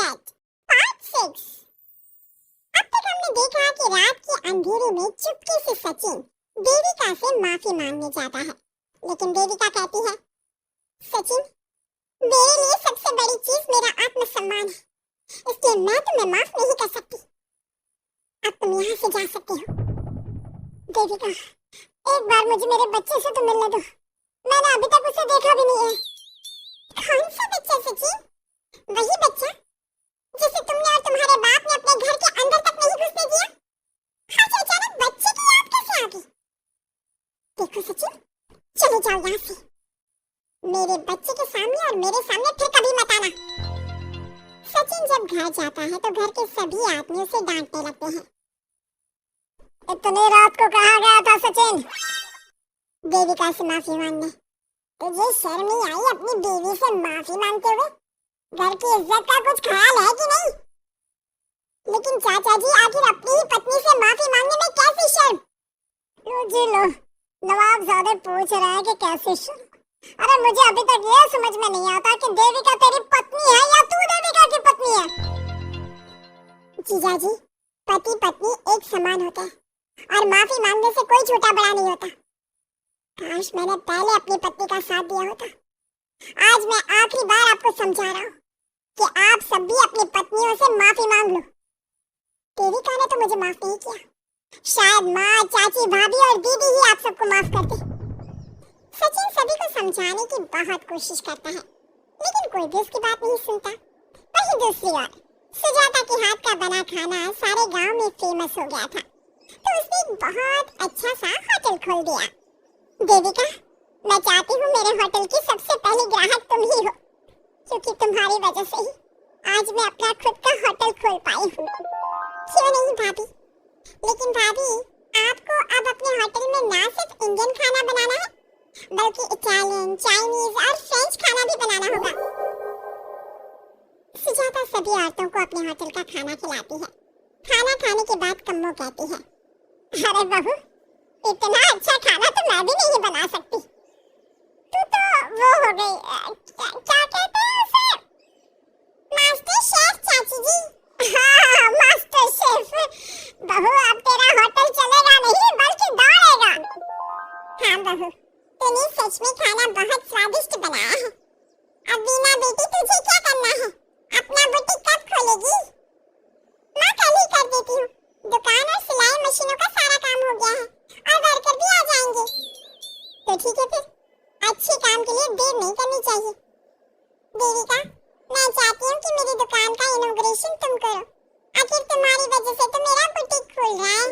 Set part 6। अब तक हमने देखा कि रात के अंधेरे में चुपके से सचिन देविका से माफी मांगने जाता है, लेकिन देविका कहती है, सचिन, मेरे लिए सबसे बड़ी चीज मेरा आत्मसम्मान है, इसलिए मैं तुम्हें माफ नहीं कर सकती। अब तुम यहाँ से जा सकते हो। देविका, एक बार मुझे मेरे बच्चे से तो मिलने दो, मैंने अभी तक उसे देखा भी नहीं है। कौन सा बच्चा सचिन? वही बच्चा जिसे तुमने और तुम्हारे बाप ने अपने घर के अंदर तक नहीं घुसने दिया। आज अचानक बच्चे की याद कैसे आ गई? देखो सचिन, चले जाओ यहाँ से। मेरे बच्चे के सामने और मेरे सामने फिर कभी मत आना। सचिन जब घर जाता है तो घर के सभी आदमी उसे डांटने लगते हैं। इतनी रात को कहाँ गया था सचिन? देविका से माफी मांगने। तुझे शर्म नहीं आई अपनी बीवी से माफी मांगते हुए? घर की इज्जत का कुछ ख्याल है कि नहीं? लेकिन चाचा जी, आखिर अपनी ही पत्नी से माफी मांगने में कैसी शर्म? लो जी लो, नवाबजादे पूछ रहे हैं कि कैसी शर्म। अरे मुझे अभी तक ये समझ में नहीं आता कि देविका तेरी पत्नी है या तू देविका की पत्नी है। जीजा जी, पति पत्नी एक समान होते हैं और माफी मांगने से कोई छोटा बड़ा नहीं होता। काश मैंने पहले अपनी पत्नी का साथ दिया होता। आज मैं आखिरी बार आपको समझा रहा हूँ कि आप सब भी अपनी पत्नियों से माफी मांग लो। देविका ने तो मुझे माफ नहीं किया, शायद माँ, चाची, भाभी और दीदी ही आप सबको माफ कर दे। सचिन सभी को समझाने की बहुत कोशिश करता है, लेकिन कोई भी उसकी बात नहीं सुनता। वहीं दूसरी ओर सुजाता के हाथ का बना खाना सारे गांव में फेमस हो गया था, तो उसने एक बहुत अच्छा सा होटल खोल दिया। देविका, मैं चाहती हूँ मेरे होटल की सबसे पहली ग्राहक तुम ही हो, क्योंकि तुम्हारी वजह से ही आज मैं अपना खुद का होटल खोल पाई हूँ। क्यों नहीं भाभी? लेकिन भाभी, आपको अब अपने होटल में ना सिर्फ इंडियन खाना बनाना है, बल्कि इटालियन, चाइनीज और फ्रेंच खाना भी बनाना होगा। सुजाता सभी औरतों को अपने होटल का खाना खिलाती है। खाना खाने के बाद कम्मो कहती है, अरे बहू, इतना अच्छा खाना तो मैं भी नहीं बना सकती। तू तो वो हो गई, क्या कहते हैं उसे, मास्टर शेफ चाची जी। हाँ, मास्टर शेफ। बहू, अब तेरा होटल चलेगा नहीं बल्कि दौड़ेगा। हाँ बहू, तूने सच में खाना बहुत स्वादिष्ट बनाया है। अब बीना बेटी, तुझे क्या करना है? अपना बुटीक कब खोलेगी? मैं कल ही कर देती हूँ। दुकान और सिलाई मशीनों का सारा काम हो गया है और वर्कर भी आ जाएंगे। तो ठीक है फिर, अच्छे काम के लिए देर नहीं करनी चाहिए। देविका, मैं चाहती हूँ कि मेरी दुकान का इनॉग्रेशन तुम करो। आखिर तुम्हारी वजह से तो मेरा बुटीक खुल रहा है।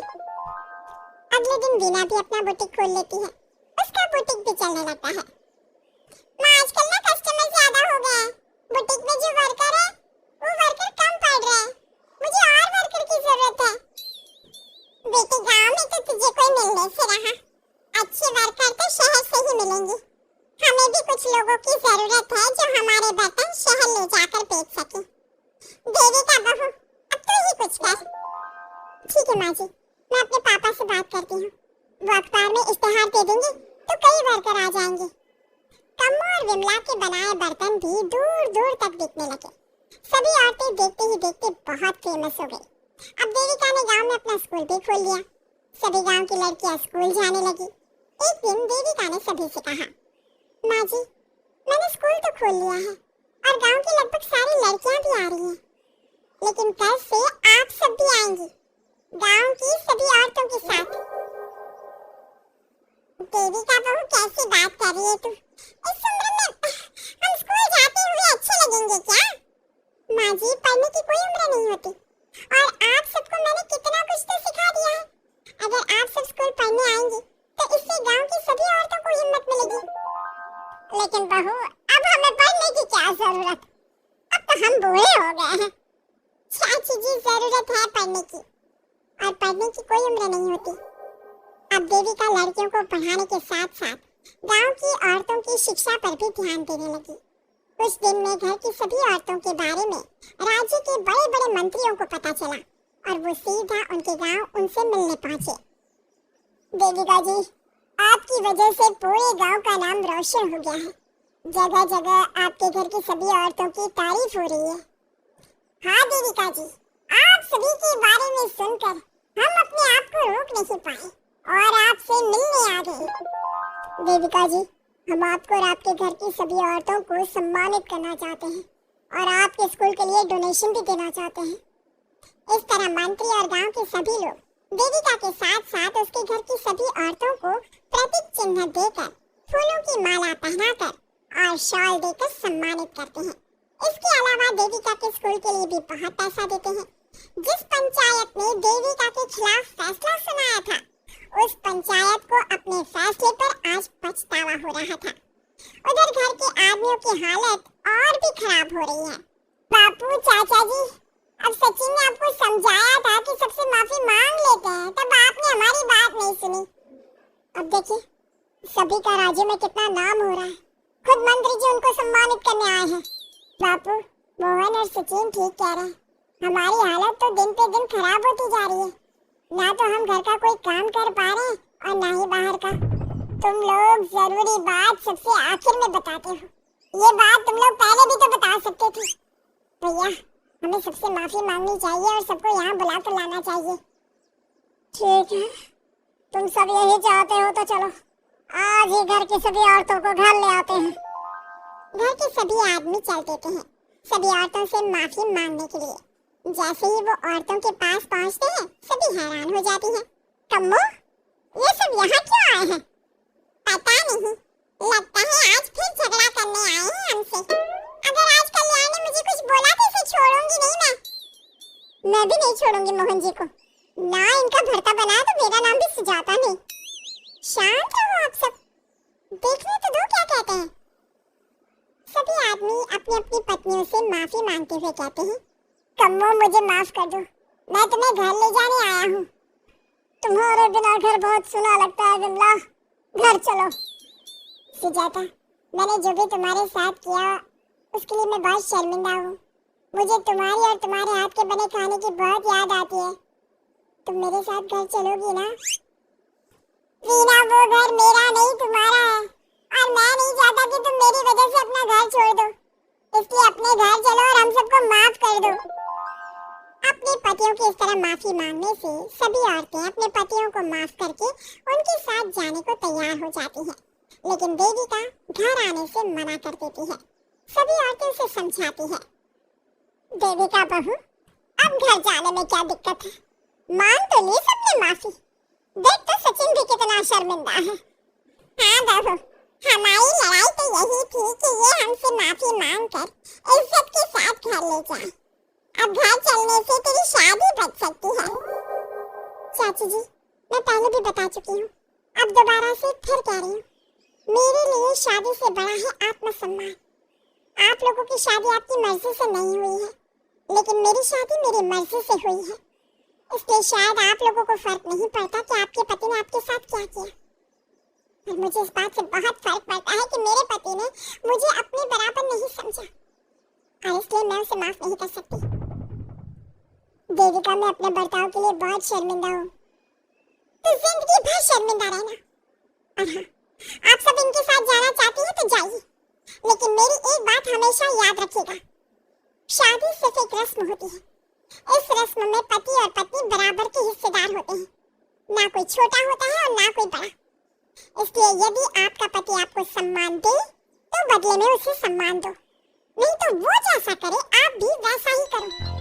अगले दिन बीना भी अपना बुटीक खोल लेती है। उसका बुटीक भी चलने लगता है। माँ, आजकल ना कस्टमर ज्यादा हो गए हैं। बुटीक में जो वर्कर है वो वर्कर कम पड़ रहे हैं। मुझे और वर्कर की जरूरत है। बेटे, गांव में तो तुझे कोई मिलने से रहा। अच्छे वर्कर तो शहर से ही मिलेंगे। हमें भी कुछ लोगों की जरूरत है जो हमारे बर्तन शहर ले जाकर बेच सके। देविका बहू, अब तू ही कुछ कर। ठीक है माँ जी, मैं अपने पापा से बात करती हूँ। वो अखबार में इश्तेहार दे देंगे तो कई वर्कर आ जाएंगे। कम्मो और विमला के बनाए बर्तन भी दूर दूर तक बिकने लगे। सभी औरतें देखते ही देखते बहुत फेमस हो गई। अब देविका ने गांव में अपना स्कूल भी खोल लिया। सभी गांव की लड़कियां स्कूल जाने लगी। एक दिन देविका ने सभी से कहा, माँ जी, मैंने स्कूल तो खोल लिया है और गांव की लगभग सारी लड़कियां भी आ रही हैं, लेकिन कल से आप सब भी आएंगी, गांव की सभी औरतों के साथ। देविका बहू, कैसी बात कर रही है तू? इस उम्र में हम स्कूल जाते हुए अच्छे लगेंगे क्या? माँ जी, पढ़ने की कोई उम्र नहीं होती और आप सबको मैंने कितना कुछ तो सिखा दिया है। अगर आप सब स्कूल पढ़ने आएंगे तो इससे गांव की सभी औरतों को हिम्मत मिलेगी। लेकिन बहू, अब हमें पढ़ने की क्या जरूरत? अब तो हम बूढ़े हो गए हैं। चाची जी, जरूरत है पढ़ने की, और पढ़ने की कोई उम्र नहीं होती। अब देविका लड़कियों को पढ़ाने के साथ साथ गांव की औरतों की शिक्षा पर भी ध्यान देने लगी। कुछ दिन में घर की सभी औरतों के बारे में राज्य के बड़े बड़े मंत्रियों को पता चला और वो सीधा उनके गांव उनसे मिलने पहुंचे। देविका जी, आपकी वजह से पूरे गांव का नाम रोशन हो गया है। जगह जगह आपके घर की सभी औरतों की तारीफ हो रही है। हाँ देविका जी, आप सभी के बारे में सुनकर हम अपने आप को रोक नहीं पाए और आपसे मिलने आ गए। देविका जी, हम आपको और आपके घर की सभी औरतों को सम्मानित करना चाहते हैं और आपके स्कूल के लिए डोनेशन भी देना चाहते हैं। इस तरह मंत्री और गांव के सभी लोग देविका के साथ साथ उसके घर की सभी औरतों को प्रतीक चिन्ह देकर, फूलों की माला पहनाकर और शॉल देकर सम्मानित करते हैं। इसके अलावा देविका के स्कूल के लिए भी बहुत पैसा देते हैं। जिस पंचायत ने देविका के खिलाफ फैसला सुनाया था, उस पंचायत को अपने फैसले पर आज पछतावा हो रहा था। उधर घर के आदमियों की हालत और भी खराब हो रही है। बापू, चाचा जी, अब सचिन ने आपको समझाया था कि सबसे माफी मांग लेते हैं, तब आपने हमारी बात नहीं सुनी। अब देखिए, सभी का राज्य में कितना नाम हो रहा है। खुद मंत्री जी उनको सम्मानित करने आए हैं। बापू, मोहन और सचिन ठीक कह रहे हैं। हमारी हालत तो दिन पे दिन खराब होती जा रही है। ना तो हम घर का कोई काम कर पा रहे हैं और ना ही बाहर का। तुम लोग जरूरी बात सबसे आखिर में बताते हो। ये बात तुम लोग पहले भी तो बता सकते थे। भैया, हमें सबसे माफी मांगनी चाहिए और सबको यहाँ बुला कर लाना चाहिए। ठीक है, तुम सब यही चाहते हो तो चलो, आज ही घर की सभी औरतों को घर ले आते हैं। घर के सभी आदमी चल देते हैं सभी औरतों से माफी मांगने के लिए। जैसे ही वो औरतों के पास पहुंचते हैं, सभी हैरान हो जाती हैं। कम्मो, ये सब यहाँ क्यों आए हैं? पता नहीं, लगता है आज फिर झगड़ा करने आए हैं हमसे। अगर आज कल्याण ने मुझे कुछ बोला तो इसे छोड़ूंगी नहीं मैं भी नहीं छोड़ूंगी मोहन जी को। ना इनका भरता बना तो मेरा नाम भी सुजाता नहीं। शांत रहो आप सब, देखने तो दो क्या कहते हैं। सभी आदमी अपनी अपनी पत्नियों से माफी मांगते हुए कहते हैं, कम्मो मुझे माफ कर दो, मैं तुम्हें घर ले जाने आया हूँ। तुम्हारे बिना घर बहुत सुना लगता है विमला, घर चलो। सुजाता, मैंने जो भी तुम्हारे साथ किया उसके लिए मैं बहुत शर्मिंदा हूँ। मुझे तुम्हारी और तुम्हारे हाथ के बने खाने की बहुत याद आती है। तुम मेरे साथ घर चलोगी ना? वीना, वो घर मेरा नहीं तुम्हारा है और मैं नहीं चाहता कि तुम मेरी वजह से अपना घर छोड़ दो। इसलिए अपने घर चलो और हम सबको माफ कर दो। अपने पतियों की इस तरह माफी मांगने से सभी औरतें अपने पतियों को माफ करके उनके साथ जाने को तैयार हो जाती हैं। लेकिन देविका घर आने से मना कर देती है। सभी औरतें उसे समझाती है, देविका बहू, अब घर जाने में क्या दिक्कत है? मान तो ली सबने माफी। देख तो सचिन भी कितना शर्मिंदा है। हाँ बहू, हमारी लड़ाई तो यही थी कि ये हमसे माफी मांगकर इज्जत के साथ घर ले जाए। अब घर चलने से तेरी शादी बच सकती है। चाची जी, मैं पहले भी बता चुकी हूँ, अब दोबारा से फिर कह रही हूँ, मेरे लिए शादी से बड़ा है आत्मसम्मान। आप लोगों की शादी आपकी मर्जी से नहीं हुई है, लेकिन मेरी शादी मेरी मर्जी से हुई है। इसलिए शायद आप लोगों को फर्क नहीं पड़ता कि आपके पति ने आपके साथ क्या किया। और मुझे इस बात से बहुत फर्क पड़ता है कि मेरे पति ने मुझे अपने बराबर नहीं समझा और इसलिए मैं उसे माफ नहीं कर सकती। देविका, मैं अपने बर्ताव के लिए बहुत शर्मिंदा हूँ। तो जिंदगी भर शर्मिंदा रहना। और हाँ, आप सब इनके साथ जाना चाहती हैं तो जाइए, लेकिन मेरी एक बात हमेशा याद रखिएगा, शादी सिर्फ एक रस्म होती है। इस रस्म में पति और पत्नी बराबर के हिस्सेदार होते हैं, ना कोई छोटा होता है और ना कोई बड़ा। इसलिए यदि आपका पति आपको सम्मान दे तो बदले में उसे सम्मान दो, नहीं तो वो जैसा करे आप भी वैसा ही करो।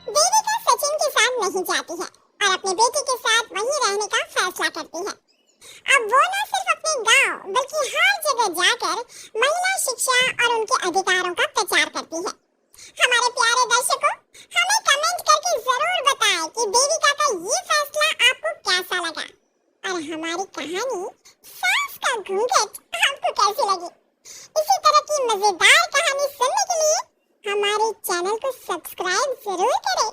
देविका सचिन के साथ नहीं जाती है और अपने बेटे के साथ वहीं रहने का फैसला करती है। अब वो न सिर्फ अपने गांव बल्कि हर जगह जाकर महिला शिक्षा और उनके अधिकारों का प्रचार करती है। हमारे प्यारे दर्शकों, हमें कमेंट करके जरूर बताएं कि देविका का ये फैसला आपको कैसा लगा और हमारी कहानी सास का घूंघट आपको कैसी लगी। इसी तरह की मजेदार कहानी सुनने के लिए हमारे चैनल को सब्सक्राइब जरूर करें।